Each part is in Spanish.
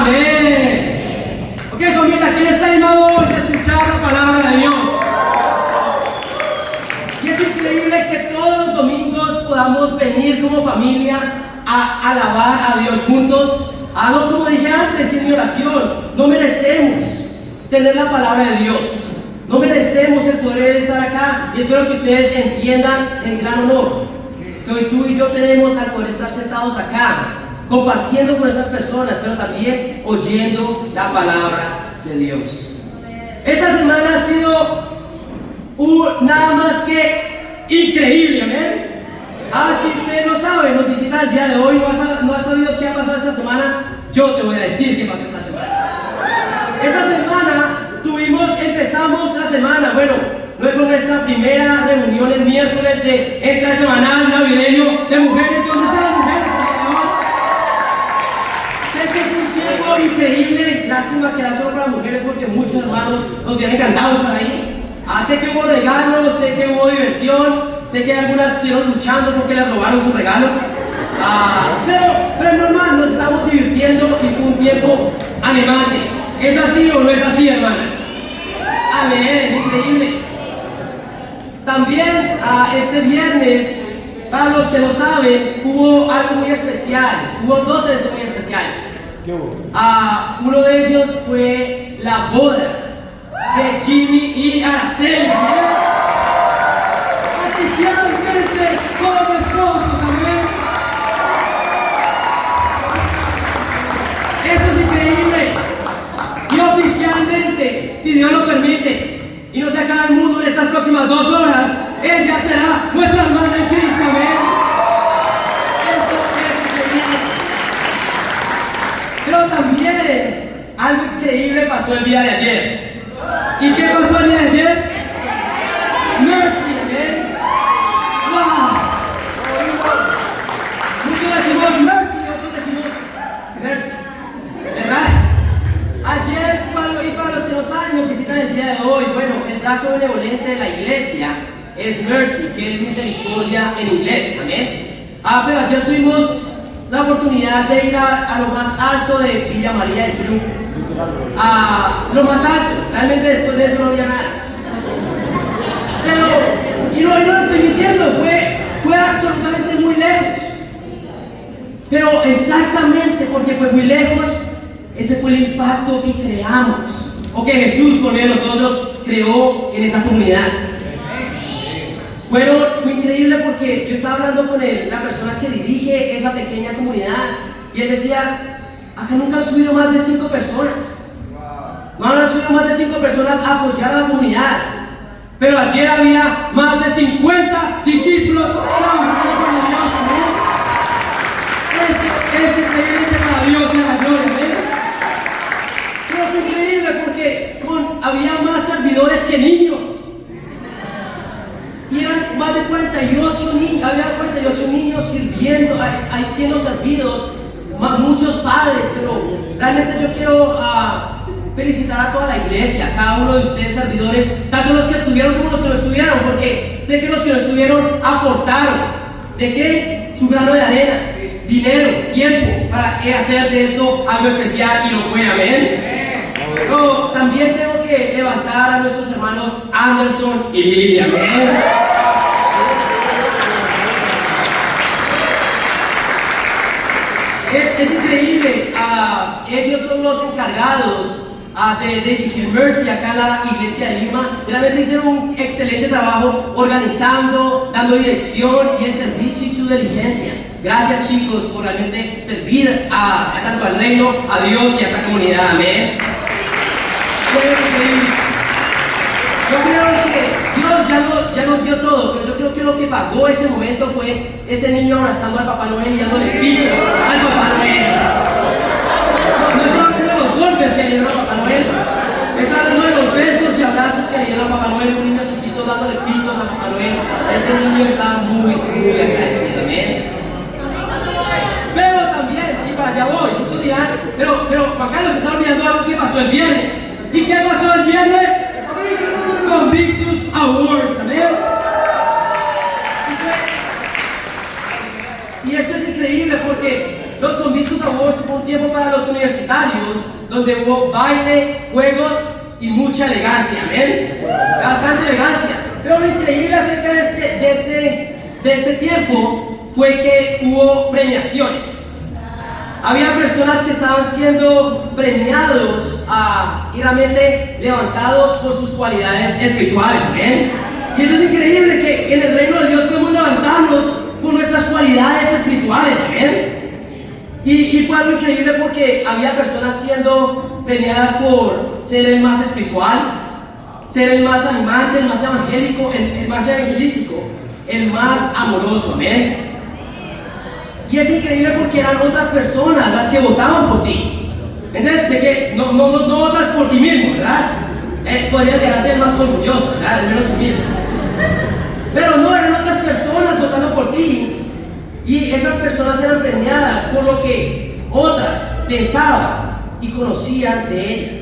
Amén. Ok, familia, ¿quién está animado hoy a escuchar la palabra de Dios? Y es increíble que todos los domingos podamos venir como familia a alabar a Dios juntos. No, como dije antes en mi oración, no merecemos tener la palabra de Dios. No merecemos el poder estar acá, y espero que ustedes entiendan el gran honor que hoy tú y yo tenemos al poder estar sentados acá, compartiendo con estas personas, pero también oyendo la palabra de Dios. Esta semana ha sido nada más que increíble, amén. Si usted no sabe, nos visita el día de hoy, no ha sabido qué ha pasado esta semana, yo te voy a decir qué pasó esta semana. Esta semana empezamos la semana, luego nuestra primera reunión el miércoles de entre semanal navideño de mujeres. ¿Dónde están las mujeres? Sé que fue un tiempo increíble, lástima que era solo para mujeres porque muchos hermanos nos hubieran encantado estar ahí. Sé que hubo regalos, sé que hubo diversión, sé que algunas estuvieron luchando porque les robaron su regalo. Pero es normal, nos estamos divirtiendo y fue un tiempo animante. ¿Es así o no es así, hermanas? Amén, increíble. También este viernes, para los que no saben, hubo algo muy especial. Hubo dos eventos muy especiales. Uno de ellos fue la boda de Jimmy y Araceli. Oficialmente como esposos, amén. Eso es increíble. Y oficialmente, si Dios lo permite y no se acaba el mundo en estas próximas 2 horas, ella será nuestra hermana en Cristo, amén. Eso es increíble. Pero también algo increíble pasó el día de ayer. ¿Y qué pasó el día de ayer? Mercy, amén. ¡Wow! Muchos decimos mercy, otros decimos mercy, ¿verdad? Ayer, para los que no saben, nos visitan el día de hoy. El brazo benevolente de la iglesia es mercy, que es misericordia en inglés, amén. Pero ayer tuvimos la oportunidad de ir a lo más alto de Villa María del Club. Lo más alto, realmente después de eso no había nada. Pero, y no lo estoy mintiendo, fue absolutamente muy lejos. Pero exactamente porque fue muy lejos, ese fue el impacto que creamos, o que Jesús por medio de nosotros creó en esa comunidad. Fue increíble porque yo estaba hablando con la persona que dirige esa pequeña comunidad, y él decía, acá nunca han subido más de 5 personas. No han subido más de 5 personas a apoyar a la comunidad. Pero ayer había más de 50 discípulos trabajando para Dios, ¿no? Eso es increíble para Dios y a la gloria, ¿eh? Pero fue increíble porque había más servidores que niños. Y eran más de 48 niños, había 48 niños sirviendo, siendo servidos, muchos padres. Pero realmente yo quiero felicitar a toda la iglesia, a cada uno de ustedes servidores, tanto los que estuvieron como los que no estuvieron, porque sé que los que no estuvieron aportaron. ¿De qué? Su grano de arena, dinero, tiempo, para hacer de esto algo especial, y lo fue, amén. Pero también tengo que levantar a nuestros hermanos Anderson y Lili, amén. Es increíble, ellos son los encargados de dirigir Mercy acá en la iglesia de Lima. Realmente hicieron un excelente trabajo organizando, dando dirección y el servicio y su diligencia. Gracias, chicos, por realmente servir tanto al reino, a Dios y a esta comunidad, amén. Yo creo que Dios ya nos dio todo, pero yo creo que lo que pagó ese momento fue ese niño abrazando al Papá Noel y dándole picos al Papá Noel. No solamente los golpes que le dieron al Papá Noel, es hablando de los besos y abrazos que le dieron al Papá Noel, un niño chiquito dándole picos al Papá Noel. Ese niño está muy agradecido, amén. Pero también, y para allá voy, muchos dirán, pero Juan Carlos se está olvidando algo que pasó el viernes. ¿Y qué pasó el viernes? Convictus Awards, amén. Y esto es increíble porque los Convictus Awards fue un tiempo para los universitarios donde hubo baile, juegos y mucha elegancia, amén. Bastante elegancia. Pero lo increíble acerca de este tiempo fue que hubo premiaciones. Había personas que estaban siendo premiados y realmente levantados por sus cualidades espirituales, amén. Y eso es increíble, que en el reino de Dios podemos levantarnos por nuestras cualidades espirituales, amén. Y fue algo increíble porque había personas siendo premiadas por ser el más espiritual, ser el más animante, el más evangélico, el más evangelístico, el más amoroso, amén. Y es increíble porque eran otras personas las que votaban por ti. Entonces, de que no votas por ti mismo, ¿verdad? Podrías llegar a ser más orgulloso, ¿verdad? Al menos humilde. Pero no, eran otras personas votando por ti. Y esas personas eran premiadas por lo que otras pensaban y conocían de ellas.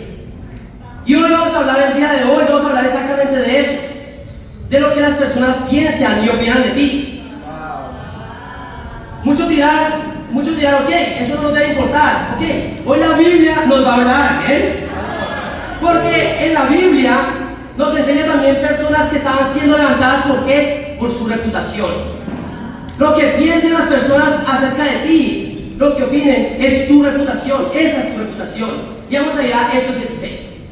Y hoy vamos a hablar, el día de hoy, vamos a hablar exactamente de eso. De lo que las personas piensan y opinan de ti. Muchos dirán, ok, eso no nos debe importar, ok. Hoy la Biblia nos va a hablar, ¿eh? Porque en la Biblia nos enseña también personas que estaban siendo levantadas, ¿por qué? Por su reputación. Lo que piensen las personas acerca de ti, lo que opinen, es tu reputación, esa es tu reputación. Y vamos a ir a Hechos 16.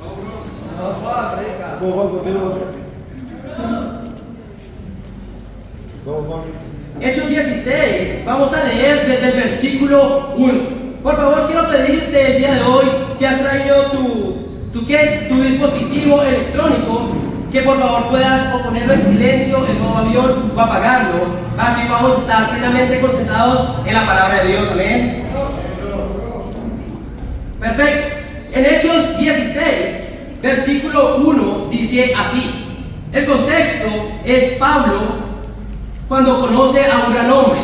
Hechos 16, vamos a leer desde el versículo 1. Por favor, quiero pedirte el día de hoy, si has traído tu dispositivo electrónico, que por favor puedas o ponerlo en silencio, en modo avión, o apagarlo, para que vamos a estar plenamente concentrados en la palabra de Dios, amén. Perfecto. En Hechos 16, versículo 1, dice así. El contexto es Pablo cuando conoce a un gran hombre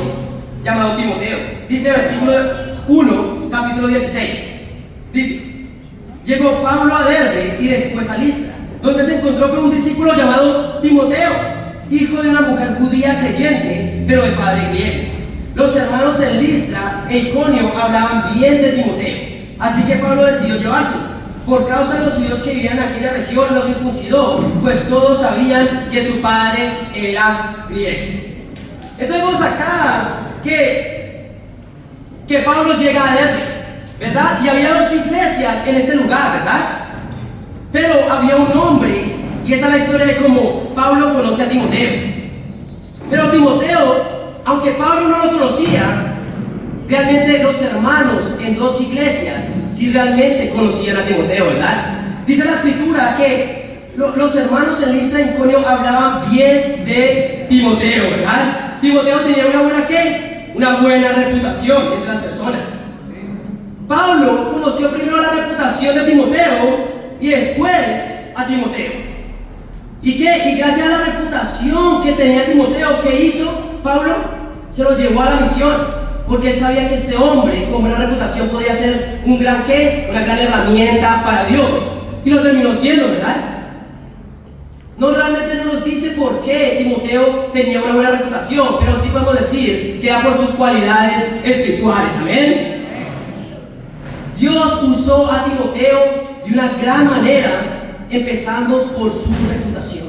llamado Timoteo. Dice versículo 1, capítulo 16. Dice: llegó Pablo a Derbe y después a Listra, donde se encontró con un discípulo llamado Timoteo, hijo de una mujer judía creyente, pero de padre griego. Los hermanos en Listra e Iconio hablaban bien de Timoteo, así que Pablo decidió llevárselo. Por causa de los judíos que vivían en aquella región, los circuncidó, pues todos sabían que su padre era griego. Entonces vemos acá que Pablo llega a Derbe, ¿verdad? Y había 2 iglesias en este lugar, ¿verdad? Pero había un hombre, y esta es la historia de cómo Pablo conoce a Timoteo. Pero Timoteo, aunque Pablo no lo conocía, realmente los hermanos en 2 iglesias sí realmente conocían a Timoteo, ¿verdad? Dice la escritura que los hermanos en Listra y Iconio hablaban bien de Timoteo, ¿verdad? Timoteo tenía una buena ¿qué? Una buena reputación entre las personas. Pablo conoció primero la reputación de Timoteo y después a Timoteo. ¿Y qué? Y gracias a la reputación que tenía Timoteo, ¿qué hizo Pablo? Se lo llevó a la misión. Porque él sabía que este hombre, con buena reputación, podía ser un gran ¿qué? Una gran herramienta para Dios. Y lo terminó siendo, ¿verdad? No, realmente no nos dice por qué Timoteo tenía una buena reputación, pero sí podemos decir que era por sus cualidades espirituales, ¿amén? Dios usó a Timoteo de una gran manera, empezando por su reputación.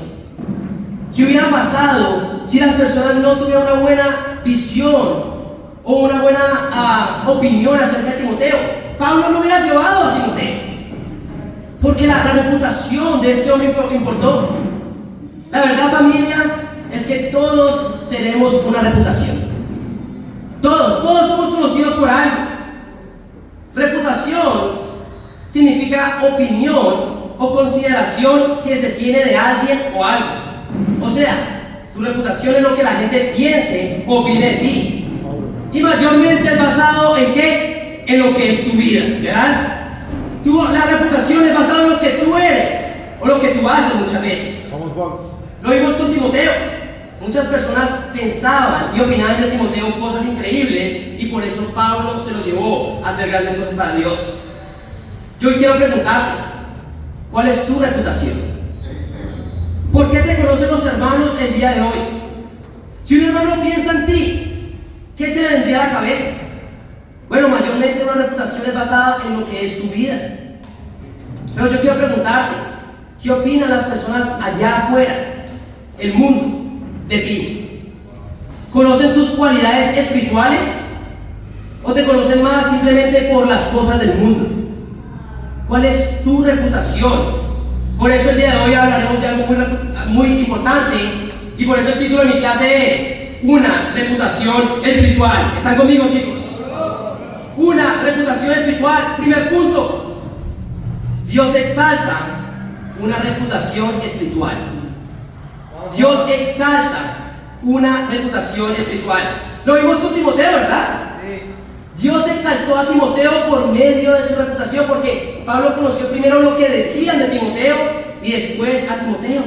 ¿Qué hubiera pasado si las personas no tuvieran una buena visión o una buena opinión acerca de Timoteo? Pablo no hubiera llevado a Timoteo, porque la reputación de este hombre importó. La verdad, familia, es que todos tenemos una reputación. Todos somos conocidos por algo. Reputación significa opinión o consideración que se tiene de alguien o algo. O sea, tu reputación es lo que la gente piense o opine de ti. Y mayormente es basado en ¿qué? En lo que es tu vida, ¿verdad? La reputación es basada en lo que tú eres o lo que tú haces muchas veces. Lo vimos con Timoteo. Muchas personas pensaban y opinaban de Timoteo cosas increíbles y por eso Pablo se lo llevó a hacer grandes cosas para Dios. Yo hoy quiero preguntarte, ¿cuál es tu reputación? ¿Por qué te conocen los hermanos el día de hoy? Si un hermano piensa en ti, ¿qué se le vendría a la cabeza? Bueno, mayormente una reputación es basada en lo que es tu vida. Pero yo quiero preguntarte, ¿qué opinan las personas allá afuera, el mundo, de ti? ¿Conocen tus cualidades espirituales? ¿O te conocen más simplemente por las cosas del mundo? ¿Cuál es tu reputación? Por eso el día de hoy hablaremos de algo muy importante, y por eso el título de mi clase es Una reputación espiritual. ¿Están conmigo, chicos? Una reputación espiritual. Primer punto: Dios exalta una reputación espiritual. Dios exalta una reputación espiritual. Lo vimos con Timoteo, ¿verdad? Dios exaltó a Timoteo por medio de su reputación, porque Pablo conoció primero lo que decían de Timoteo y después a Timoteo.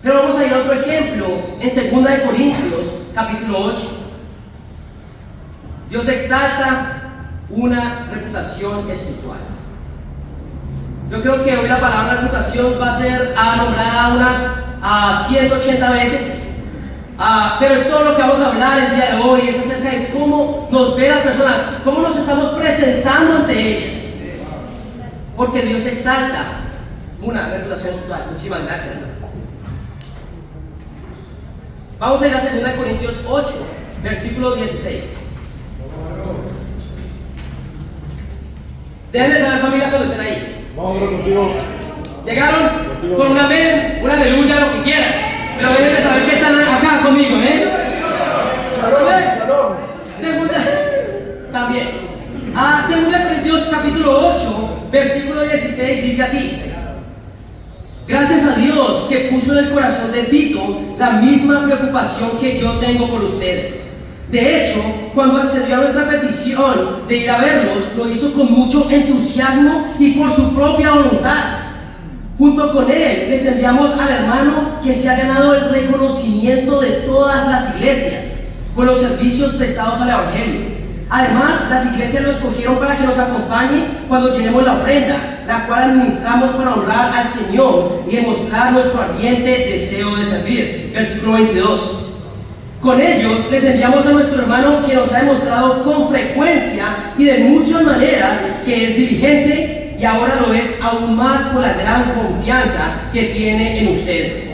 Pero vamos a ir a otro ejemplo en 2 de Corintios, capítulo 8. Dios exalta una reputación espiritual. Yo creo que hoy la palabra reputación va a ser nombrada unas 180 veces. Pero es todo lo que vamos a hablar el día de hoy, es acerca de cómo nos ven las personas, cómo nos estamos presentando ante ellas. Porque Dios exalta una reputación espiritual. Muchísimas gracias. Vamos a ir a 2 Corintios 8, versículo 16. Déjenme saber, familia, cuando estén ahí. Vamos contigo. ¿Llegaron? Con un amén, una aleluya, lo que quieran. Pero déjenme saber que están acá conmigo, ¿eh? Segunda, también. 2 Corintios capítulo 8, versículo 16, dice así: gracias a Dios que puso en el corazón de Tito la misma preocupación que yo tengo por ustedes. De hecho, cuando accedió a nuestra petición de ir a verlos, lo hizo con mucho entusiasmo y por su propia voluntad. Junto con él les enviamos al hermano que se ha ganado el reconocimiento de todas las iglesias por los servicios prestados al evangelio. Además, las iglesias lo escogieron para que nos acompañe cuando llenemos la ofrenda, la cual administramos para honrar al Señor y demostrar nuestro ardiente deseo de servir. Versículo 22. Con ellos les enviamos a nuestro hermano que nos ha demostrado con frecuencia y de muchas maneras que es diligente, y ahora lo es aún más por la gran confianza que tiene en ustedes.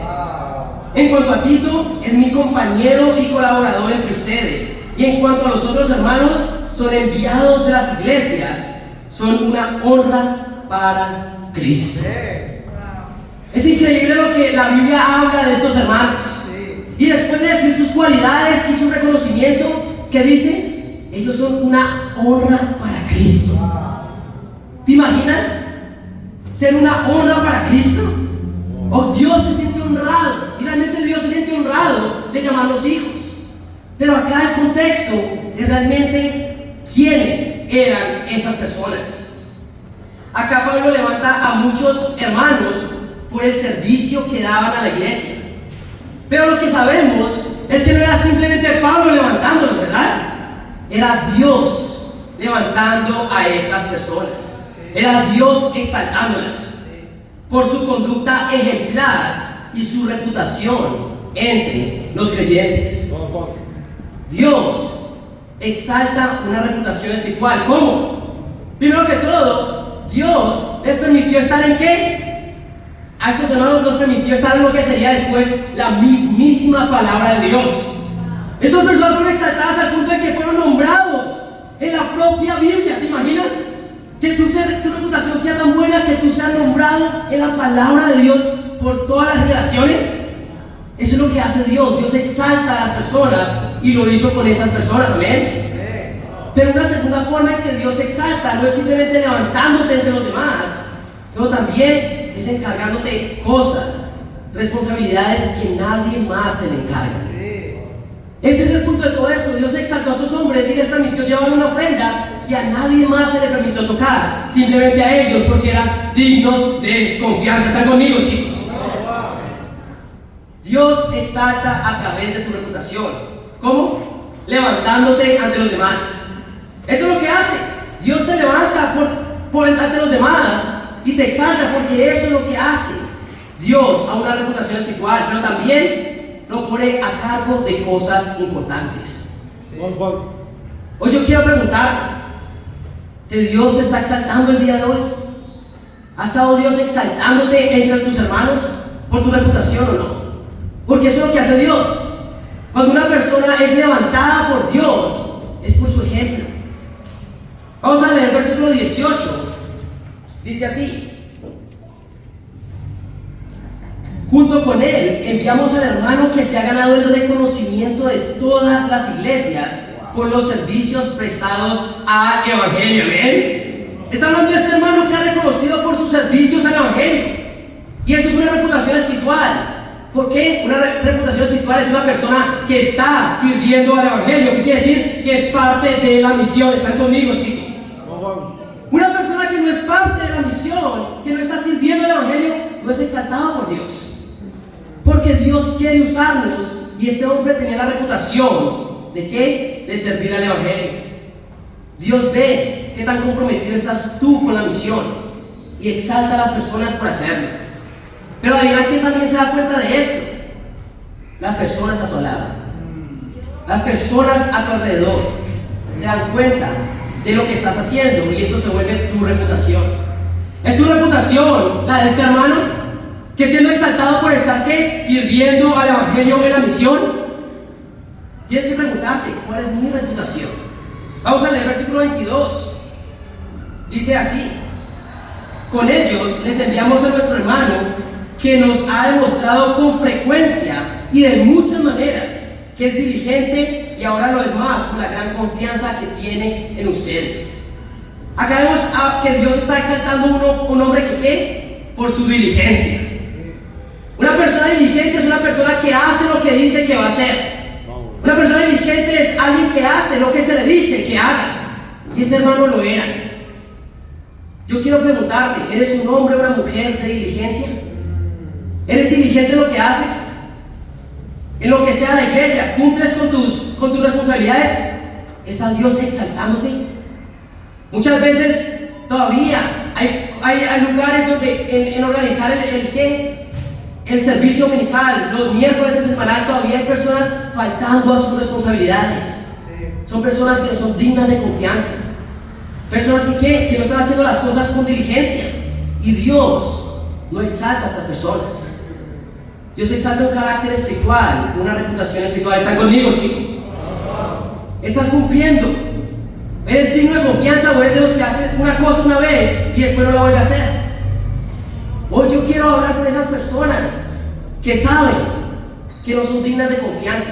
En cuanto a Tito, es mi compañero y colaborador entre ustedes. Y en cuanto a los otros hermanos, son enviados de las iglesias, son una honra para Cristo. Es increíble lo que la Biblia habla de estos hermanos. Y después de decir sus cualidades y su reconocimiento, ¿qué dice? Ellos son una honra para Cristo. ¿Te imaginas ser una honra para Cristo? Oh, Dios se siente honrado, y realmente Dios se siente honrado de llamarlos hijos. Pero acá el contexto es realmente quiénes eran estas personas. Acá Pablo levanta a muchos hermanos por el servicio que daban a la iglesia. Pero lo que sabemos es que no era simplemente Pablo levantándolos, ¿verdad? Era Dios levantando a estas personas. Era Dios exaltándolas por su conducta ejemplar y su reputación entre los creyentes. Dios exalta una reputación espiritual. ¿Cómo? Primero que todo, Dios les permitió estar en ¿qué? A estos hermanos nos permitió estar en lo que sería después la mismísima palabra de Dios. Estas personas fueron exaltadas al punto de que fueron nombrados en la propia Biblia. ¿Te imaginas? Que tu reputación sea tan buena que tú seas nombrado en la palabra de Dios por todas las generaciones. Eso es lo que hace Dios. Dios exalta a las personas y lo hizo con estas personas. Amén. Pero una segunda forma en que Dios exalta no es simplemente levantándote entre los demás, pero también es encargándote cosas, responsabilidades que nadie más se le encarga. Este es el punto de todo esto. Dios exaltó a estos hombres y les permitió llevar una ofrenda que a nadie más se le permitió tocar, simplemente a ellos, porque eran dignos de confianza. ¿Están conmigo, chicos? Dios exalta a través de tu reputación. ¿Cómo? Levantándote ante los demás. Esto es lo que hace. Dios te levanta por ante los demás y te exalta, porque eso es lo que hace Dios a una reputación espiritual, pero también lo pone a cargo de cosas importantes. Hoy yo quiero preguntarte, ¿Dios te está exaltando el día de hoy? ¿Ha estado Dios exaltándote entre tus hermanos por tu reputación o no? Porque eso es lo que hace Dios. Cuando una persona es levantada por Dios, es por su ejemplo. Vamos a leer el versículo 18. Dice así: junto con él enviamos al hermano que se ha ganado el reconocimiento de todas las iglesias por los servicios prestados al evangelio. ¿Ven? Está hablando de este hermano que ha reconocido por sus servicios al evangelio. Y eso es una reputación espiritual. ¿Por qué? Una reputación espiritual es una persona que está sirviendo al evangelio. ¿Qué quiere decir? Que es parte de la misión. ¿Están conmigo, chicos? Una persona que no es parte de la misión, que no está sirviendo al evangelio, no es exaltado por Dios. Porque Dios quiere usarnos, y este hombre tenía la reputación ¿de qué? De servir al evangelio. Dios ve qué tan comprometido estás tú con la misión y exalta a las personas por hacerlo. Pero adivina quién también se da cuenta de esto: las personas a tu lado, las personas a tu alrededor se dan cuenta de lo que estás haciendo, y esto se vuelve tu reputación. ¿Es tu reputación la de este hermano que siendo exaltado por estar ¿qué? Sirviendo al evangelio en la misión? Tienes que preguntarte, ¿cuál es mi reputación? Vamos a leer el versículo 22. Dice así: con ellos les enviamos a nuestro hermano, que nos ha demostrado con frecuencia y de muchas maneras que es diligente, y ahora lo es más por la gran confianza que tiene en ustedes. Acá vemos que Dios está exaltando un hombre que ¿qué? Por su diligencia. Una persona diligente es una persona que hace lo que dice que va a hacer. Una persona diligente es alguien que hace lo que se le dice que haga. Y este hermano lo era. Yo quiero preguntarte, ¿eres un hombre o una mujer de diligencia? ¿Eres diligente en lo que haces? En lo que sea la iglesia, ¿cumples con tus responsabilidades? ¿Está Dios exaltándote? Muchas veces todavía hay lugares donde en organizar el servicio dominical, los miércoles en semanal, todavía hay personas faltando a sus responsabilidades. Son personas que no son dignas de confianza, personas que no están haciendo las cosas con diligencia, y Dios no exalta a estas personas. Dios exalta un carácter espiritual, una reputación espiritual. ¿Están conmigo, chicos? ¿Estás cumpliendo? ¿Eres digno de confianza, o eres de los que hacen una cosa una vez y después no la vuelve a hacer? Hoy yo quiero hablar con esas personas que saben que no son dignas de confianza,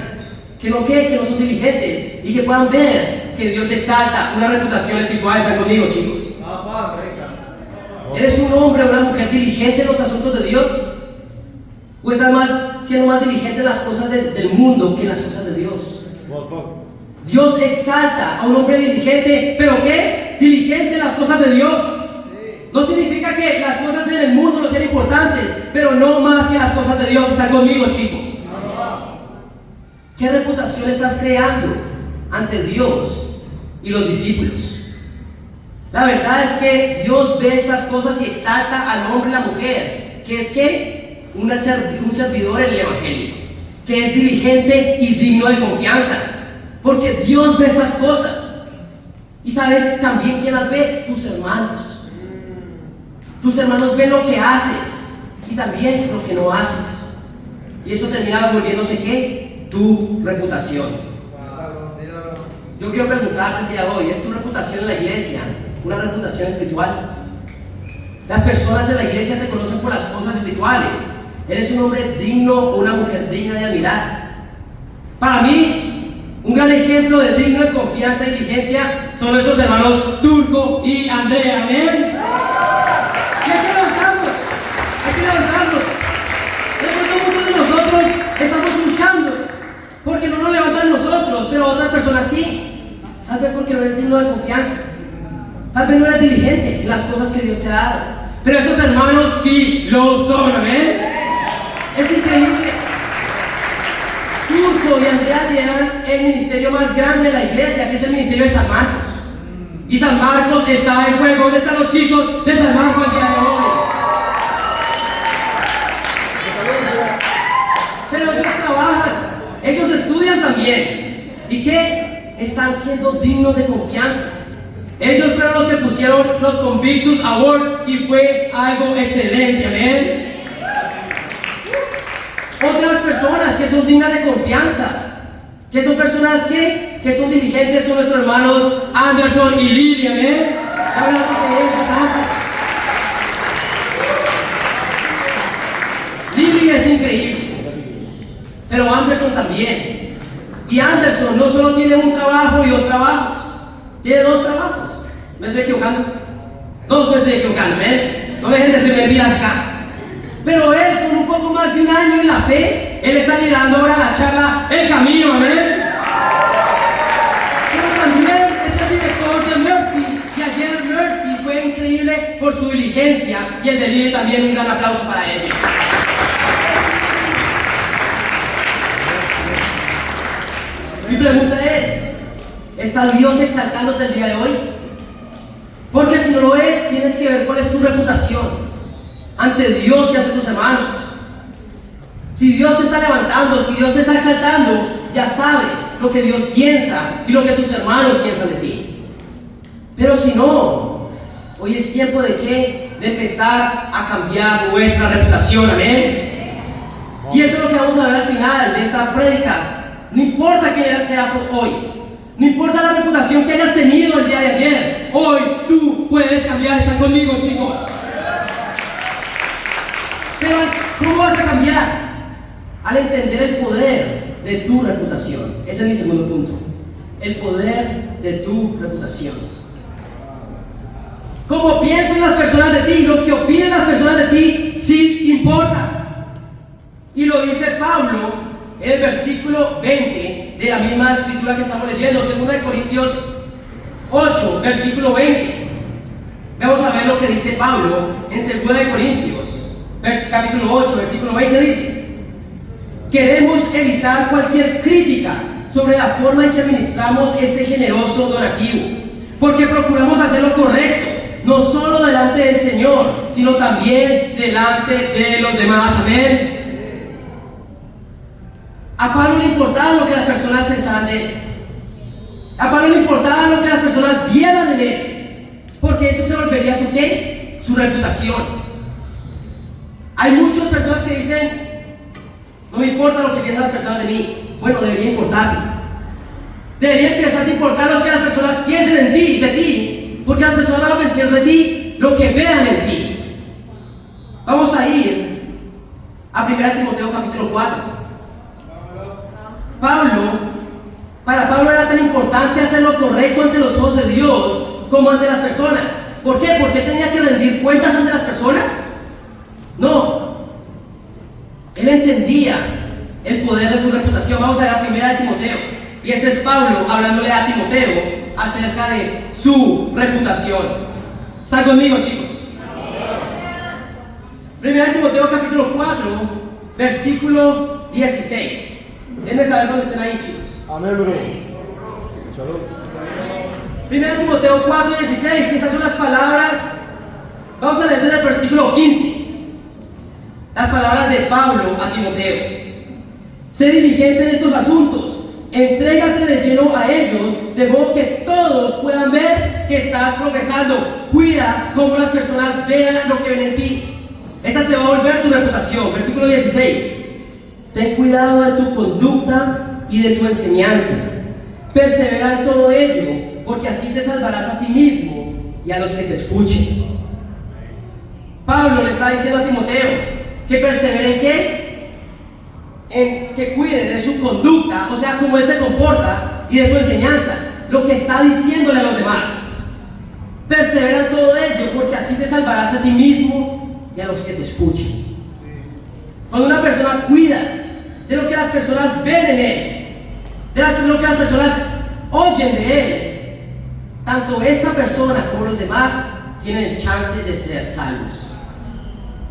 que no son diligentes, y que puedan ver que Dios exalta una reputación espiritual. ¿Están conmigo, chicos? ¿Eres un hombre o una mujer diligente en los asuntos de Dios? ¿O estás siendo más diligente en las cosas del mundo que en las cosas de Dios? Dios exalta a un hombre diligente, ¿pero qué? Diligente en las cosas de Dios. No significa que las cosas en el mundo no sean importantes, pero no más que las cosas de Dios. ¿Están conmigo, chicos? ¿Qué reputación estás creando ante Dios y los discípulos? La verdad es que Dios ve estas cosas y exalta al hombre y la mujer, que es que un servidor en el evangelio, que es diligente y digno de confianza, porque Dios ve estas cosas. Y sabe también quién las ve: tus hermanos. Tus hermanos ven lo que haces y también lo que no haces, y eso termina volviéndose ¿qué? Tu reputación. Yo quiero preguntarte el día de hoy: ¿es tu reputación en la iglesia una reputación espiritual? Las personas en la iglesia te conocen por las cosas espirituales. ¿Eres un hombre digno o una mujer digna de admirar? Para mí, un gran ejemplo de digno de confianza y diligencia son nuestros hermanos Turco y Andrea. ¿Amén? Y hay que levantarlos, hay que levantarlos. De pronto muchos de nosotros estamos luchando porque no nos levantan nosotros, pero otras personas sí. Tal vez porque no eres digno de confianza, tal vez no eres diligente en las cosas que Dios te ha dado, pero estos hermanos sí lo son. ¿Amén? Es increíble. Turco y Andrea lideran el ministerio más grande de la iglesia, que es el ministerio de San Marcos. Y San Marcos está en juego. ¿Dónde están los chicos de San Marcos el día de hoy? Pero ellos trabajan, ellos estudian también. ¿Y qué? Están siendo dignos de confianza. Ellos fueron los que pusieron los Convictus Award y fue algo excelente, amén. Otras personas que son dignas de confianza, que son personas que son diligentes, son nuestros hermanos Anderson y Lily, amén. Lily es increíble, pero Anderson también. Y Anderson no solo tiene un trabajo y 2 trabajos, tiene 2 trabajos. ¿Me estoy equivocando? 2 me estoy equivocando, ¿eh? No me dejen decir mentiras acá. Pero él, con un poco más de un año en la fe, él está liderando ahora la charla El Camino, amén. Pero también es el director de Mercy, y ayer Mercy fue increíble por su diligencia, y el de Lili también, un gran aplauso para él. Mi pregunta es, ¿está Dios exaltándote el día de hoy? Porque si no lo es, tienes que ver cuál es tu reputación ante Dios y ante tus hermanos. Si Dios te está levantando, si Dios te está exaltando, ya sabes lo que Dios piensa y lo que tus hermanos piensan de ti. Pero si no, hoy es tiempo de ¿qué? De empezar a cambiar nuestra reputación, amén. Y eso es lo que vamos a ver al final de esta prédica. No importa quién seas hoy, no importa la reputación que hayas tenido el día de ayer, hoy tú puedes cambiar. Están conmigo, chicos. Pero ¿cómo vas a cambiar? Al entender el poder de tu reputación. Ese es mi segundo punto. El poder de tu reputación. Cómo piensen las personas de ti, lo que opinen las personas de ti, sí importa. Y lo dice Pablo en el versículo 20 de la misma escritura que estamos leyendo, 2 Corintios 8, versículo 20. Vamos a ver lo que dice Pablo en 2 Corintios, capítulo 8, versículo 20, dice: queremos evitar cualquier crítica sobre la forma en que administramos este generoso donativo, porque procuramos hacer lo correcto, no solo delante del Señor, sino también delante de los demás, amén. A Pablo le importaba lo que las personas pensaran de él. A Pablo le importaba lo que las personas vieran en él, porque eso se volvería su ¿qué? Su reputación. Hay muchas personas que dicen: no me importa lo que piensan las personas de mí. Bueno, debería importarme. Debería empezar a importar lo que las personas piensen en ti, de ti, porque las personas van a pensar de ti lo que vean en ti. Vamos a ir a 1 Timoteo capítulo 4. Para Pablo era tan importante hacer lo correcto ante los ojos de Dios como ante las personas. ¿Por qué? ¿Porque tenía que rendir cuentas ante las personas? No. Él entendía el poder de su reputación. Vamos a ver a 1 Timoteo. Y este es Pablo hablándole a Timoteo acerca de su reputación. ¿Están conmigo, chicos? 1 Timoteo capítulo 4, versículo 16. Déjenme saber dónde estén ahí, chicos. Amén, bro. 1 Timoteo 4, 16. Esas son las palabras. Vamos a leer desde el versículo 15. Las palabras de Pablo a Timoteo. Sé diligente en estos asuntos. Entrégate de lleno a ellos, de modo que todos puedan ver que estás progresando. Cuida cómo las personas vean lo que ven en ti. Esta se va a volver tu reputación. Versículo 16. Ten cuidado de tu conducta y de tu enseñanza. Persevera en todo ello, porque así te salvarás a ti mismo y a los que te escuchen. Pablo le está diciendo a Timoteo que persevere en qué? En que cuide de su conducta, o sea, cómo él se comporta, y de su enseñanza, lo que está diciéndole a los demás. Persevera en todo ello, porque así te salvarás a ti mismo y a los que te escuchen. Cuando una persona cuida de lo que las personas ven en él, de lo que las personas oyen de él, tanto esta persona como los demás tienen el chance de ser salvos.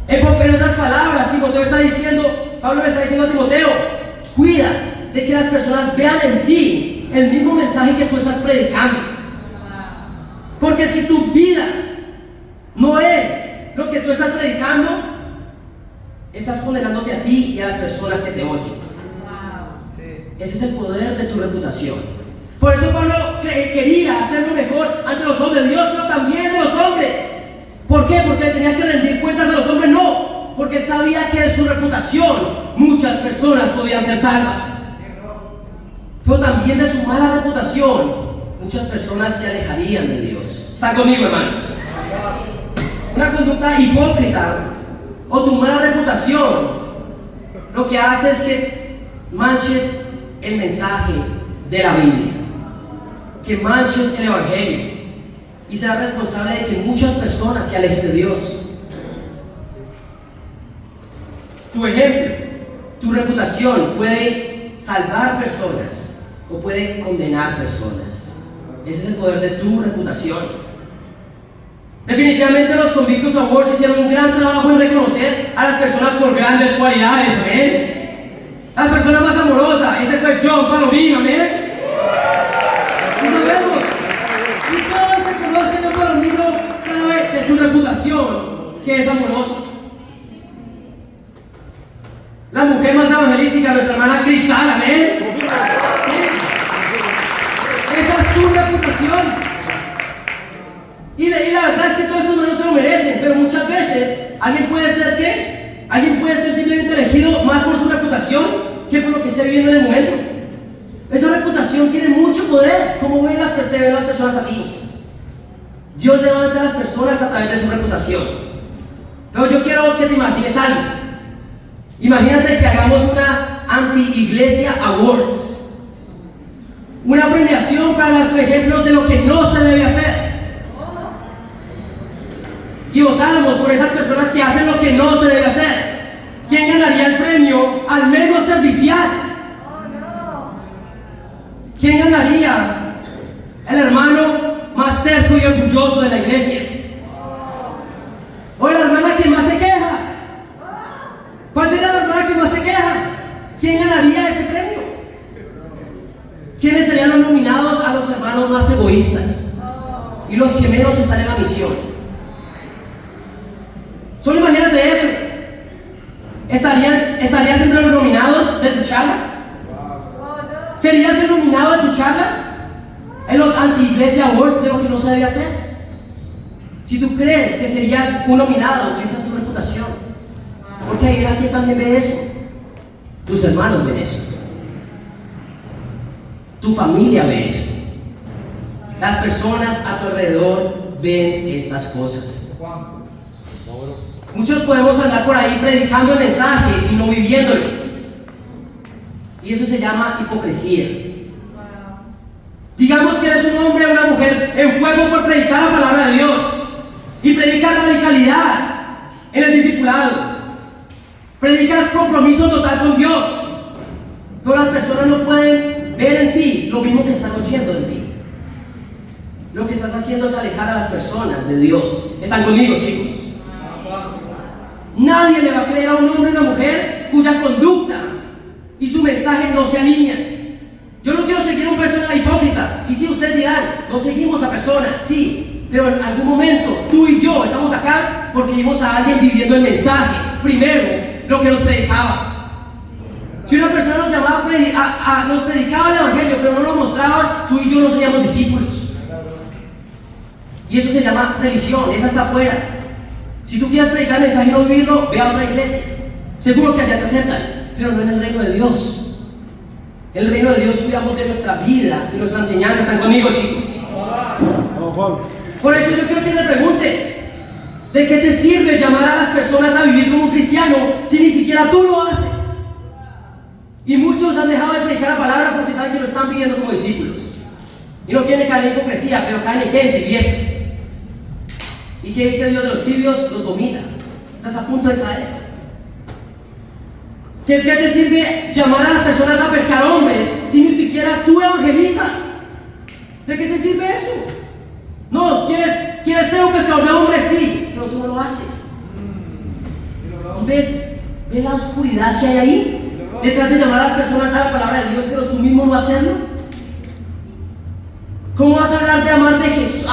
En otras palabras, Pablo le está diciendo a Timoteo: cuida de que las personas vean en ti el mismo mensaje que tú estás predicando. Porque si tu vida no es lo que tú estás predicando, estás condenándote a ti y a las personas que te oyen. Ese es el poder de tu reputación. Por eso Pablo quería hacer lo mejor ante los ojos de Dios, pero también de los hombres. ¿Por qué? Porque tenía que rendir cuentas a los hombres, no, porque él sabía que de su reputación muchas personas podían ser salvas. Pero también de su mala reputación muchas personas se alejarían de Dios. ¿Están conmigo, hermanos? Una conducta hipócrita o tu mala reputación lo que hace es que manches el mensaje de la Biblia, que manches el Evangelio y serás responsable de que muchas personas se alejen de Dios. Tu ejemplo, tu reputación puede salvar personas o puede condenar personas. Ese es el poder de tu reputación. Definitivamente los Convictus Awards hicieron un gran trabajo en reconocer a las personas por grandes cualidades, amén. La persona más amorosa, ese fue John Palomino, amén. Y sabemos, y todos reconocen a Palomino cada vez de su reputación, que es amoroso. La mujer más evangelística, nuestra hermana Cristal, amén. Esa es su reputación. Y la verdad es que todos estos no se lo merecen, pero muchas veces alguien puede ser ¿qué? Alguien puede ser simplemente elegido más por su reputación que por lo que esté viviendo en el momento. Esa reputación tiene mucho poder. ¿Cómo ven te ven las personas a ti? Dios levanta a las personas a través de su reputación. Pero yo quiero que te imagines algo. Imagínate que hagamos una anti-iglesia awards, una premiación para los ejemplos de lo que no se debe hacer, y votáramos por esas personas que hacen lo que no se debe hacer. ¿Quién ganaría el premio al menos servicial? ¿Quién ganaría el hermano más terco y orgulloso de la iglesia? ¿O la hermana que más se queja? ¿Cuál sería la hermana que más se queja? ¿Quién ganaría ese premio? ¿Quiénes serían los nominados a los hermanos más egoístas y los que menos están en la misión? Solo imagínate eso. ¿Estarías entre los nominados de tu charla? ¿Serías el nominado de tu charla en los anti-iglesia awards de lo que no se debe hacer? Si tú crees que serías un nominado, esa es tu reputación. Porque hay una quien también ve eso. Tus hermanos ven eso. Tu familia ve eso. Las personas a tu alrededor ven estas cosas. Muchos podemos andar por ahí predicando el mensaje y no viviéndolo. Y eso se llama hipocresía. Digamos que eres un hombre o una mujer en fuego por predicar la palabra de Dios y predicas radicalidad en el discipulado. Predicas compromiso total con Dios. Pero las personas no pueden ver en ti lo mismo que están oyendo en ti. Lo que estás haciendo es alejar a las personas de Dios. ¿Están conmigo, chicos? Nadie le va a creer a un hombre o una mujer cuya conducta y su mensaje no se alinean. Yo no quiero seguir a una persona hipócrita. Y si ustedes dirán, no seguimos a personas, sí, pero en algún momento tú y yo estamos acá porque vimos a alguien viviendo el mensaje primero, lo que nos predicaba. Si una persona nos llamaba nos predicaba el evangelio, pero no nos mostraba, tú y yo no seríamos discípulos. Y eso se llama religión, esa está afuera. Si tú quieres predicar el mensaje y no vivirlo, ve a otra iglesia. Seguro que allá te aceptan, pero no en el reino de Dios. En el reino de Dios cuidamos de nuestra vida y nuestra enseñanza. ¿Están conmigo, chicos? Por eso yo quiero que te preguntes, ¿de qué te sirve llamar a las personas a vivir como un cristiano si ni siquiera tú lo haces? Y muchos han dejado de predicar la palabra porque saben que lo están viviendo como discípulos. Y no quieren caer en hipocresía, pero caen en qué, en tibieza. ¿Y qué dice Dios de los tibios? Los vomita. Estás a punto de caer. ¿Qué te sirve llamar a las personas a pescar hombres si ni siquiera tú evangelizas? ¿De qué te sirve eso? No, ¿quieres ser un pescador de hombres? Sí, pero tú no lo haces. ¿Y ves la oscuridad que hay ahí? Detrás de llamar a las personas a la palabra de Dios, pero tú mismo no hacerlo. ¿Cómo vas a hablar de amar de Jesús?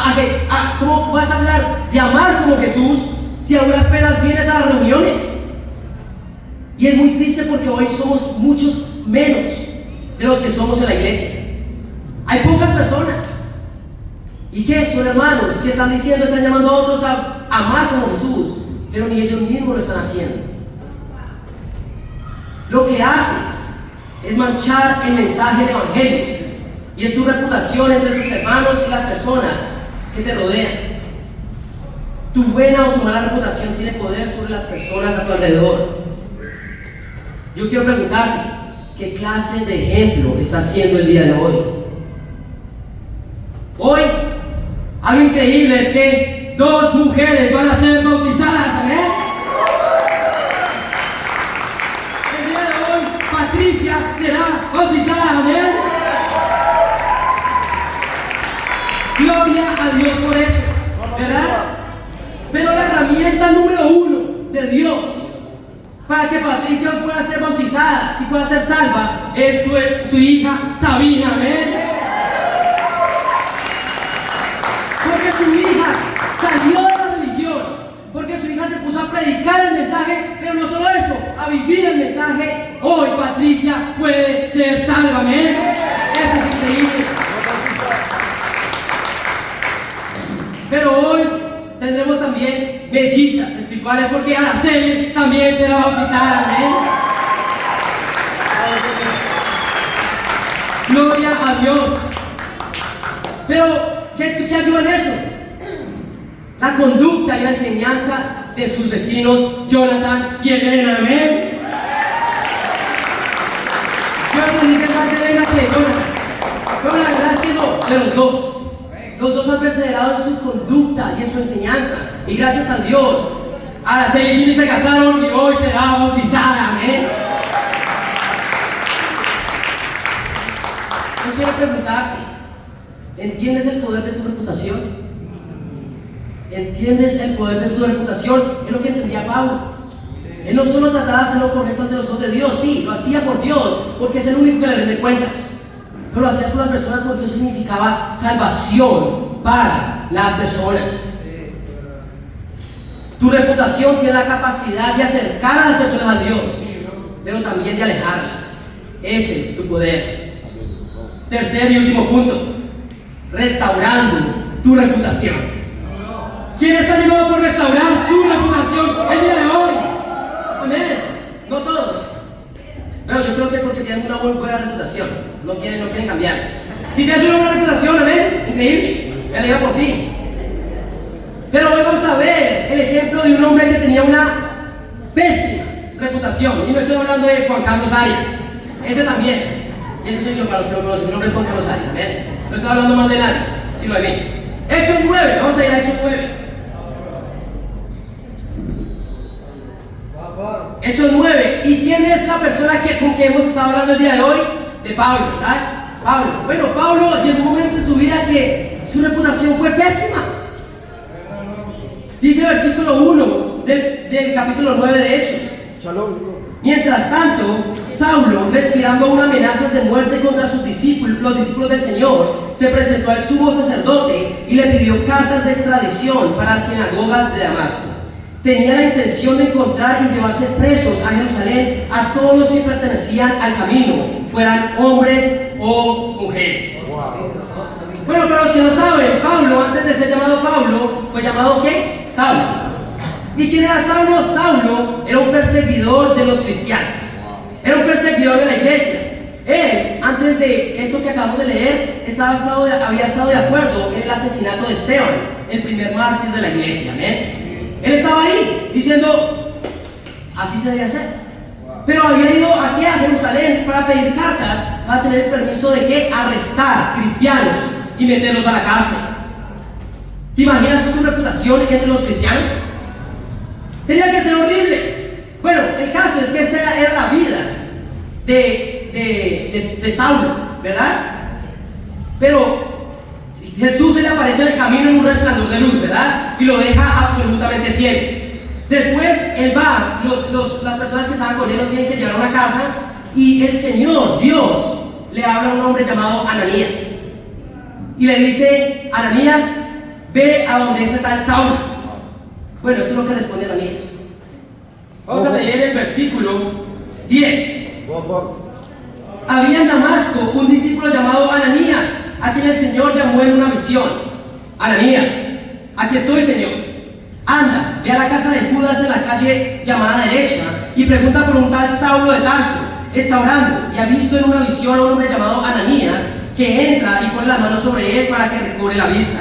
¿Cómo vas a hablar de amar como Jesús si a duras penas vienes a las reuniones? Y es muy triste porque hoy somos muchos menos de los que somos en la iglesia. Hay pocas personas. ¿Y qué? Son hermanos que están diciendo, están llamando a otros a amar como Jesús, pero ni ellos mismos lo están haciendo. Lo que haces es manchar el mensaje del Evangelio, y es tu reputación entre tus hermanos y las personas que te rodean. Tu buena o tu mala reputación tiene poder sobre las personas a tu alrededor. Yo quiero preguntarte, ¿qué clase de ejemplo estás siendo el día de hoy? Hoy, algo increíble es que 2 mujeres van a ser bautizadas, amén. El día de hoy, Patricia será bautizada, amén. Gloria a Dios por eso, ¿verdad? Pero la herramienta número 1 de Dios para que Patricia pueda ser bautizada y pueda ser salva es su hija Sabina, amén. Porque su hija salió de la religión, porque su hija se puso a predicar el mensaje, pero no solo eso, a vivir el mensaje. Hoy Patricia puede ser salva, amén. Eso es increíble. Pero hoy tendremos también mellizas espirituales, porque Araceli también será bautizada, amén. Gloria a Dios. Pero, ¿qué ayuda en eso? La conducta y la enseñanza de sus vecinos Jonathan y Elena, amén. Jonathan dice más de Elena que de Jonathan, pero la verdad es que no, de los dos. Los dos han perseverado en su conducta y en su enseñanza. Y gracias a Dios, Araceli y Jimmy se casaron y hoy será bautizada, amén. Yo quiero preguntarte, ¿entiendes el poder de tu reputación? ¿Entiendes el poder de tu reputación? Es lo que entendía Pablo. Él no solo trataba de hacer lo correcto ante los ojos de Dios, sí, lo hacía por Dios, porque es el único que le rinde cuentas. Pero lo hacías por las personas, porque eso significaba salvación para las personas. Tu reputación tiene la capacidad de acercar a las personas a Dios, pero también de alejarlas. Ese es tu poder. Tercer y último punto: restaurando tu reputación. ¿Quién está animado por restaurar su reputación el día de hoy? Amén. No todos. Pero yo creo que es porque tienen una muy buena reputación. No quieren cambiar. Si tienes una buena reputación, amén, increíble. Me alegra por ti. Pero hoy vamos a ver el ejemplo de un hombre que tenía una pésima reputación. Y no estoy hablando de Juan Carlos Arias. Ese también. Ese soy yo para los que no conocen. Mi nombre es Juan Carlos Arias, amén. No estoy hablando más de nadie, sino de mí. Hechos 9. Vamos a ir a Hechos 9. Hechos 9. ¿Y quién es la persona con quien hemos estado hablando el día de hoy? De Pablo, ¿verdad? Pablo. Bueno, Pablo llegó un momento en su vida que su reputación fue pésima. Dice el versículo 1 del capítulo 9 de Hechos. Mientras tanto, Saulo, respirando una amenaza de muerte contra sus discípulos, los discípulos del Señor, se presentó al sumo sacerdote y le pidió cartas de extradición para las sinagogas de Damasco. Tenía la intención de encontrar y llevarse presos a Jerusalén a todos los que pertenecían al camino, fueran hombres o mujeres. Bueno, para los que no saben, Pablo, antes de ser llamado Pablo, fue llamado ¿qué? Saulo. ¿Y quién era Saulo? Saulo era un perseguidor de los cristianos. Era un perseguidor de la iglesia. Él, antes de esto que acabamos de leer, había estado de acuerdo en el asesinato de Esteban, el primer mártir de la iglesia. ¿Amén? Él estaba ahí diciendo, así se debe hacer. Pero había ido aquí a Jerusalén para pedir cartas, para tener el permiso de que arrestar cristianos y meterlos a la cárcel. ¿Te imaginas su reputación entre los cristianos? Tenía que ser horrible. Bueno, el caso es que esta era la vida de Saulo, ¿verdad? Pero Jesús se le aparece en el camino en un resplandor de luz, ¿verdad? Y lo deja absolutamente ciego. Después él va, las personas que estaban con él lo tienen que llevar a una casa, y el Señor, Dios, le habla a un hombre llamado Ananías. Y le dice, Ananías, ve a donde ese tal Saulo. Bueno, esto es lo que responde Ananías. Vamos a leer el versículo 10. Había en Damasco un discípulo llamado Ananías, a quien el Señor llamó en una visión: Ananías, aquí estoy, Señor. Anda, ve a la casa de Judas en la calle llamada Derecha y pregunta por un tal Saulo de Tarso. Está orando y ha visto en una visión a un hombre llamado Ananías que entra y pone las manos sobre él para que recobre la vista.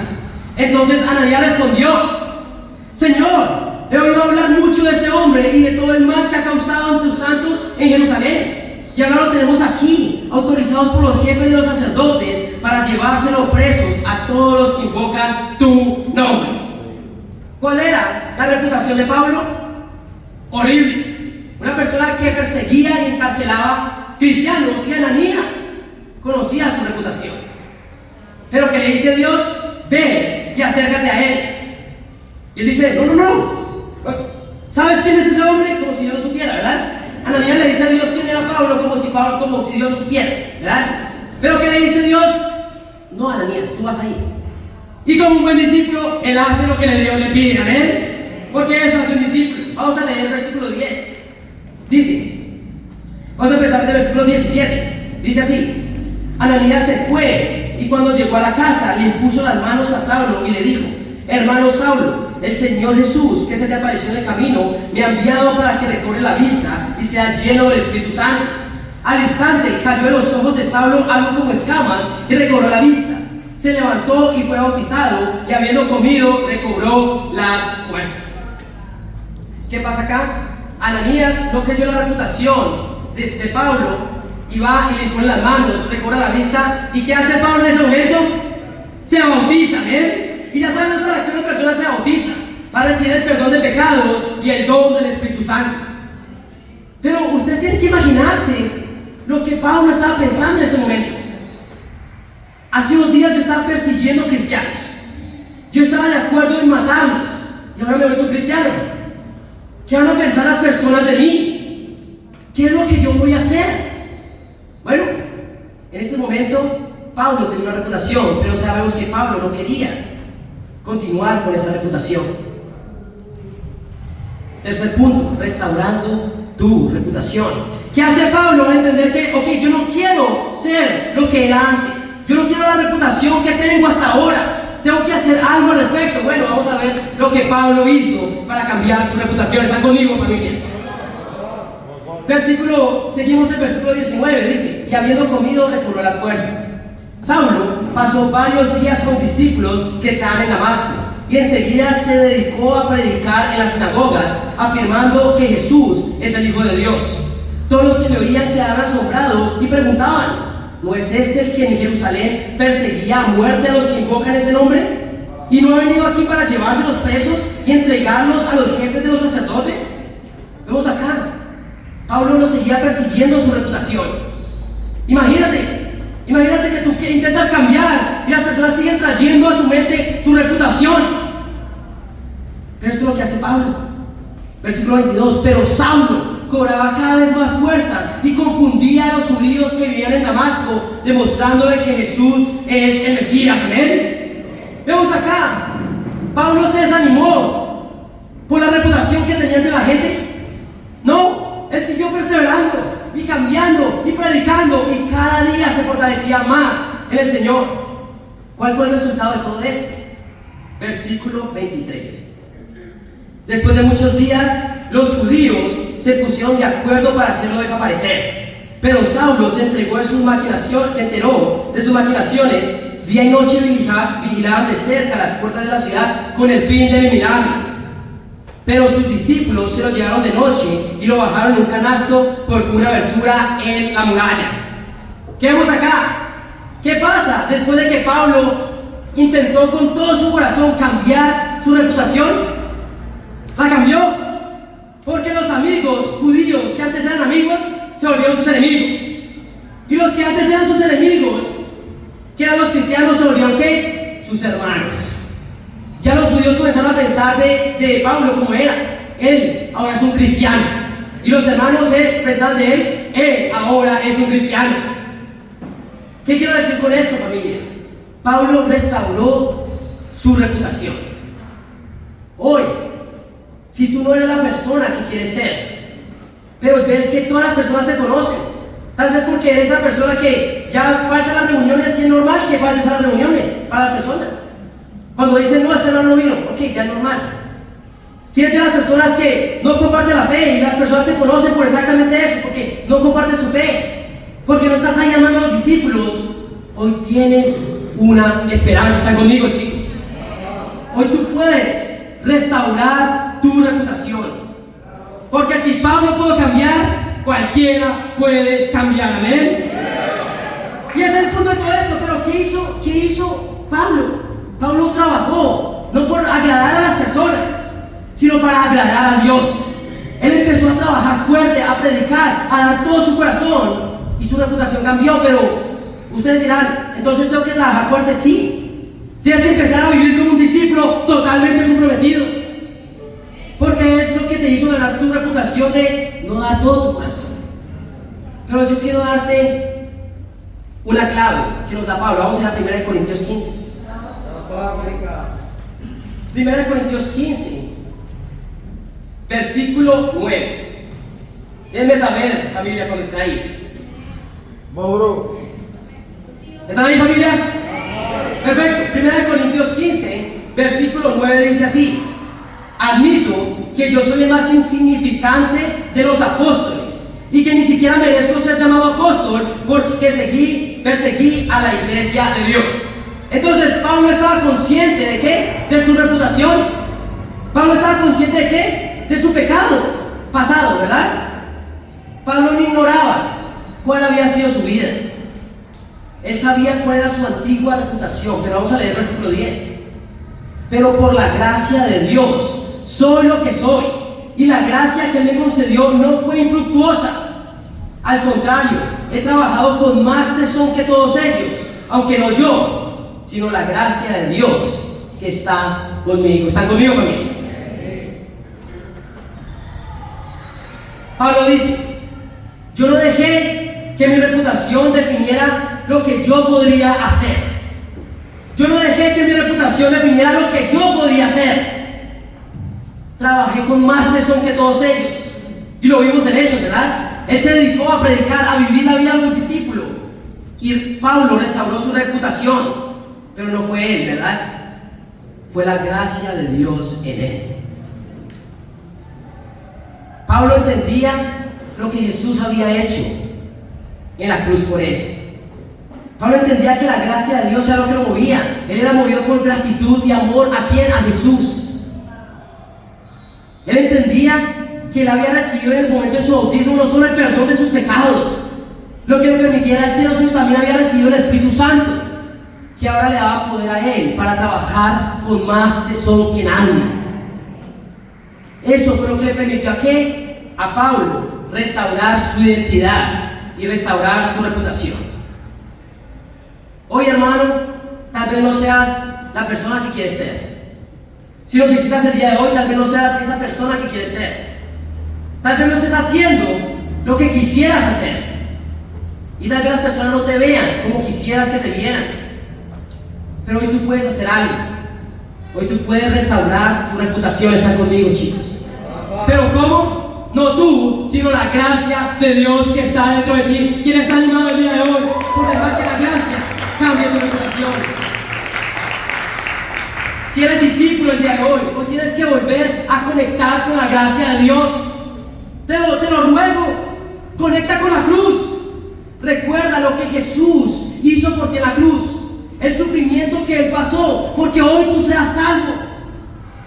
Entonces Ananías respondió: Señor, he oído hablar mucho de ese hombre y de todo el mal que ha causado en tus santos en Jerusalén. Y ahora lo tenemos aquí, autorizados por los jefes de los sacerdotes para llevárselo presos a todos los que invocan tu nombre. ¿Cuál era la reputación de Pablo? Horrible. Una persona que perseguía y encarcelaba cristianos, y Ananías conocía su reputación. Pero que le dice Dios: ve y acércate a él. Y él dice: no. ¿Sabes quién es ese hombre? Como si Dios lo supiera, ¿verdad? Ananías le dice a Dios quién era Pablo, como si Dios lo supiera, ¿verdad? Pero ¿qué le dice Dios? No, Ananías, tú vas ahí. Y como un buen discípulo, él hace lo que Dios le pide, ¿amén? Porque eso hace un discípulo. Vamos a leer el versículo 10. Dice, vamos a empezar del versículo 17. Dice así: Ananías se fue y cuando llegó a la casa le impuso las manos a Saulo y le dijo: hermano Saulo, el Señor Jesús, que se te apareció en el camino, me ha enviado para que recobre la vista y sea lleno del Espíritu Santo. Al instante cayó en los ojos de Saulo algo como escamas y recobró la vista. Se levantó y fue bautizado, y habiendo comido recobró las fuerzas. ¿Qué pasa acá? Ananías no creyó la reputación de Pablo y va y le pone las manos, recobra la vista. ¿Y qué hace Pablo en ese momento? Se bautiza, ¿ven? Y ya sabemos para qué una persona se bautiza: para recibir el perdón de pecados y el don del Espíritu Santo. Pero ustedes tienen que imaginarse lo que Pablo estaba pensando en este momento. Hace unos días yo estaba persiguiendo cristianos. Yo estaba de acuerdo en matarlos, y ahora me vuelvo cristiano. ¿Qué van a pensar las personas de mí? ¿Qué es lo que yo voy a hacer? Bueno, en este momento Pablo tenía una reputación, pero sabemos que Pablo no quería continuar con esa reputación. Tercer punto: restaurando tu reputación. ¿Qué hace Pablo? A entender que, yo no quiero ser lo que era antes. Yo no quiero la reputación que tengo hasta ahora. Tengo que hacer algo al respecto. Bueno, vamos a ver lo que Pablo hizo para cambiar su reputación. ¿Están conmigo, familia? Seguimos el versículo 19. Dice: y habiendo comido recobró las fuerzas. Saulo pasó varios días con discípulos que estaban en Damasco, y enseguida se dedicó a predicar en las sinagogas, afirmando que Jesús es el Hijo de Dios. Todos los que le oían quedaban asombrados y preguntaban: ¿no es este el que en Jerusalén perseguía a muerte a los que invocan ese nombre? ¿Y no ha venido aquí para llevarse los presos y entregarlos a los jefes de los sacerdotes? Vemos acá, Pablo lo seguía persiguiendo su reputación. Imagínate que tú intentas cambiar y las personas siguen trayendo a tu mente tu reputación. Pero esto es lo que hace Pablo. Versículo 22: pero Saulo cobraba cada vez más fuerza y confundía a los judíos que vivían en Damasco, demostrándole que Jesús es el Mesías. ¿Amén? Vemos acá, Pablo se desanimó por la reputación que tenía entre la gente. No, él siguió perseverando y cambiando y predicando, y cada día se fortalecía más en el Señor. ¿Cuál fue el resultado de todo esto? Versículo 23. Después de muchos días, los judíos se pusieron de acuerdo para hacerlo desaparecer. Pero Saulo se enteró de sus maquinaciones. Día y noche vigilaban de cerca las puertas de la ciudad con el fin de eliminarlo. Pero sus discípulos se lo llevaron de noche y lo bajaron en un canasto por una abertura en la muralla. ¿Qué vemos acá? ¿Qué pasa después de que Pablo intentó con todo su corazón cambiar su reputación? La cambió, porque los amigos judíos que antes eran amigos se volvieron sus enemigos, y los que antes eran sus enemigos, que eran los cristianos, se volvieron ¿qué? Sus hermanos. Ya los judíos comenzaron a pensar de Pablo como era. Él ahora es un cristiano. Y los hermanos pensaban de él ahora es un cristiano. ¿Qué quiero decir con esto, familia? Pablo restauró su reputación. Hoy, si tú no eres la persona que quieres ser, pero ves que todas las personas te conocen, tal vez porque eres la persona que ya faltan las reuniones y es normal que falten las reuniones para las personas. Cuando dicen, no, este hermano no vino, ok, ya es normal. Si eres de las personas que no comparten la fe y las personas te conocen por exactamente eso, porque no compartes su fe, porque no estás ahí llamando a los discípulos, hoy tienes una esperanza. ¿Están conmigo, chicos? Hoy tú puedes restaurar tu reputación. Porque si Pablo pudo cambiar, cualquiera puede cambiar. Amén. Y ese es el punto de todo esto. Pero ¿qué hizo Pablo? Pablo trabajó no por agradar a las personas, sino para agradar a Dios. Él empezó a trabajar fuerte, a predicar, a dar todo su corazón, y su reputación cambió. Pero ustedes dirán, entonces tengo que trabajar fuerte. Sí, tienes que empezar a vivir como un discípulo totalmente comprometido, porque es lo que te hizo ganar tu reputación de no dar todo tu corazón. Pero yo quiero darte una clave que nos da Pablo. Vamos a ir a 1 Corintios 15. 1 Corintios 15, versículo 9. Déjenme saber, familia, cuando está ahí. ¿Están ahí, familia? Perfecto. 1 Corintios 15, versículo 9 dice así: admito que yo soy el más insignificante de los apóstoles y que ni siquiera merezco ser llamado apóstol porque perseguí a la iglesia de Dios. Entonces, Pablo estaba consciente de ¿qué? De su reputación. Pablo estaba consciente de ¿qué? De su pecado pasado, ¿verdad? Pablo no ignoraba cuál había sido su vida. Él sabía cuál era su antigua reputación. Pero vamos a leer el versículo 10. Pero por la gracia de Dios soy lo que soy, y la gracia que me concedió no fue infructuosa. Al contrario, he trabajado con más tesón que todos ellos, aunque no yo, sino la gracia de Dios que está conmigo. ¿Están conmigo, familia? Pablo dice: yo no dejé que mi reputación definiera lo que yo podría hacer. Yo no dejé que mi reputación definiera lo que yo podía hacer. Trabajé con más tesón que todos ellos. Y lo vimos en Hechos, ¿verdad? Él se dedicó a predicar, a vivir la vida de un discípulo. Y Pablo restauró su reputación. Pero no fue él, ¿verdad? Fue la gracia de Dios en él. Pablo entendía lo que Jesús había hecho en la cruz por él. Pablo entendía que la gracia de Dios era lo que lo movía. Él era movido por gratitud y amor. ¿A quién? A Jesús. Él entendía que él había recibido en el momento de su bautismo no solo el perdón de sus pecados, lo que le permitiera el cielo, sino también había recibido el Espíritu Santo, que ahora le daba poder a él para trabajar con más tesón que nadie. Eso fue lo que le permitió ¿a qué? A Pablo restaurar su identidad y restaurar su reputación. Hoy, hermano, tal vez no seas la persona que quieres ser. Si nos visitas el día de hoy, tal vez no seas esa persona que quieres ser. Tal vez no estés haciendo lo que quisieras hacer. Y tal vez las personas no te vean como quisieras que te vieran. Pero hoy tú puedes hacer algo. Hoy tú puedes restaurar tu reputación. ¿Están conmigo, chicos? ¿Pero cómo? No tú, sino la gracia de Dios que está dentro de ti. ¿Quién está animado el día de hoy por dejar que la gracia cambie tu reputación? Si eres discípulo el día de hoy tienes que volver a conectar con la gracia de Dios. Te lo ruego, conecta con la cruz. Recuerda lo que Jesús hizo por ti en la cruz, el sufrimiento que Él pasó, porque hoy tú seas salvo.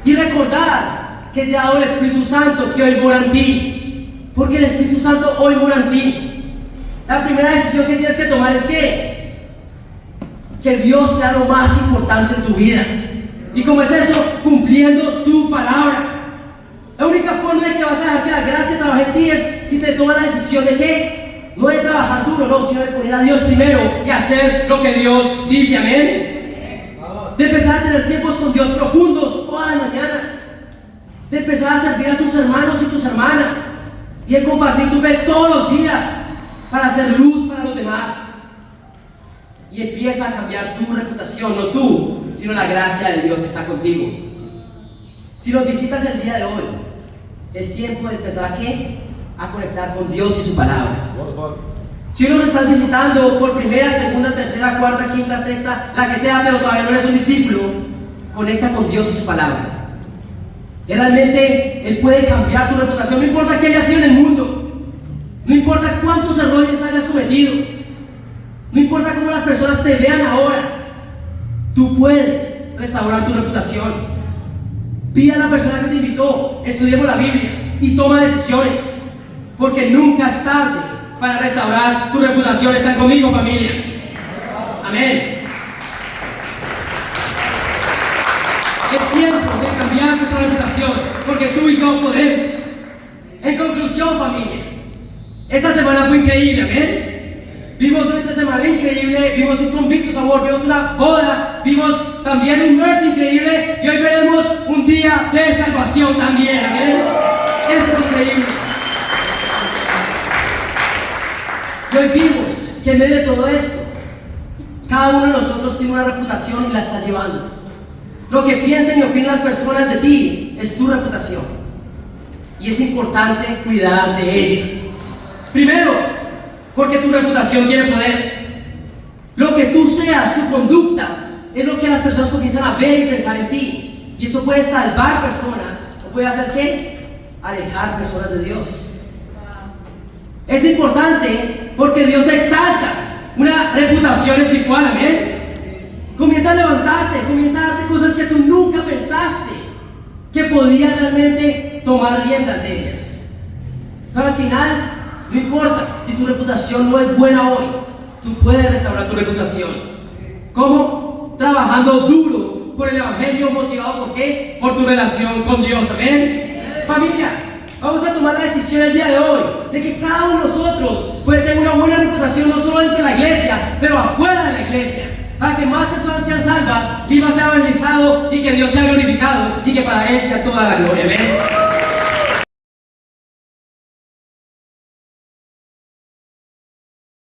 Y recordar que te ha dado el Espíritu Santo que hoy mora en ti, porque el Espíritu Santo hoy mora en ti. La primera decisión que tienes que tomar es que Dios sea lo más importante en tu vida. ¿Y cómo es eso? Cumpliendo su palabra. La única forma de que vas a dejar que la gracia trabaje en ti es si te tomas la decisión de ¿qué? No de trabajar duro, no, sino de poner a Dios primero y hacer lo que Dios dice. Amén. De empezar a tener tiempos con Dios profundos todas las mañanas. De empezar a servir a tus hermanos y tus hermanas. Y de compartir tu fe todos los días para hacer luz para los demás. Y empieza a cambiar tu reputación, no tú, sino la gracia de Dios que está contigo. Si nos visitas el día de hoy, es tiempo de empezar ¿a qué? A conectar con Dios y su palabra. Si nos estás visitando por primera, segunda, tercera, cuarta, quinta, sexta, la que sea, pero todavía no eres un discípulo, conecta con Dios y su palabra. Y realmente Él puede cambiar tu reputación, no importa qué hayas sido en el mundo, no importa cuántos errores hayas cometido, no importa cómo las personas te vean ahora, tú puedes restaurar tu reputación. Pide a la persona que te invitó, estudiemos la Biblia y toma decisiones, porque nunca es tarde para restaurar tu reputación. ¿Están conmigo, familia? Amén. Es tiempo de cambiar nuestra reputación, porque tú y yo podemos. En conclusión, familia, esta semana fue increíble, amén. Vimos una semana increíble, vimos un convicto sabor, vimos una boda, vimos también un mercy increíble, y hoy veremos un día de salvación también, amén. Eso es increíble. Y hoy vimos que en medio de todo esto, cada uno de nosotros tiene una reputación y la está llevando. Lo que piensen y opinen las personas de ti es tu reputación, y es importante cuidar de ella. Primero, porque tu reputación tiene poder. Lo que tú seas, tu conducta, es lo que las personas comienzan a ver y pensar en ti, y esto puede salvar personas o puede hacer ¿qué? Alejar personas de Dios. Es importante porque Dios exalta una reputación espiritual, amén. Comienza a levantarte, comienza a darte cosas que tú nunca pensaste que podías realmente tomar riendas de ellas. Pero al final, no importa si tu reputación no es buena hoy, tú puedes restaurar tu reputación. ¿Cómo? Trabajando duro por el Evangelio, motivado ¿por qué? Por tu relación con Dios, amén. Familia, vamos a tomar la decisión el día de hoy de que cada uno de nosotros puede tener una buena reputación, no solo dentro de la iglesia, pero afuera de la iglesia, para que más personas sean salvas, y más sea evangelizado, y que Dios sea glorificado, y que para Él sea toda la gloria, amén.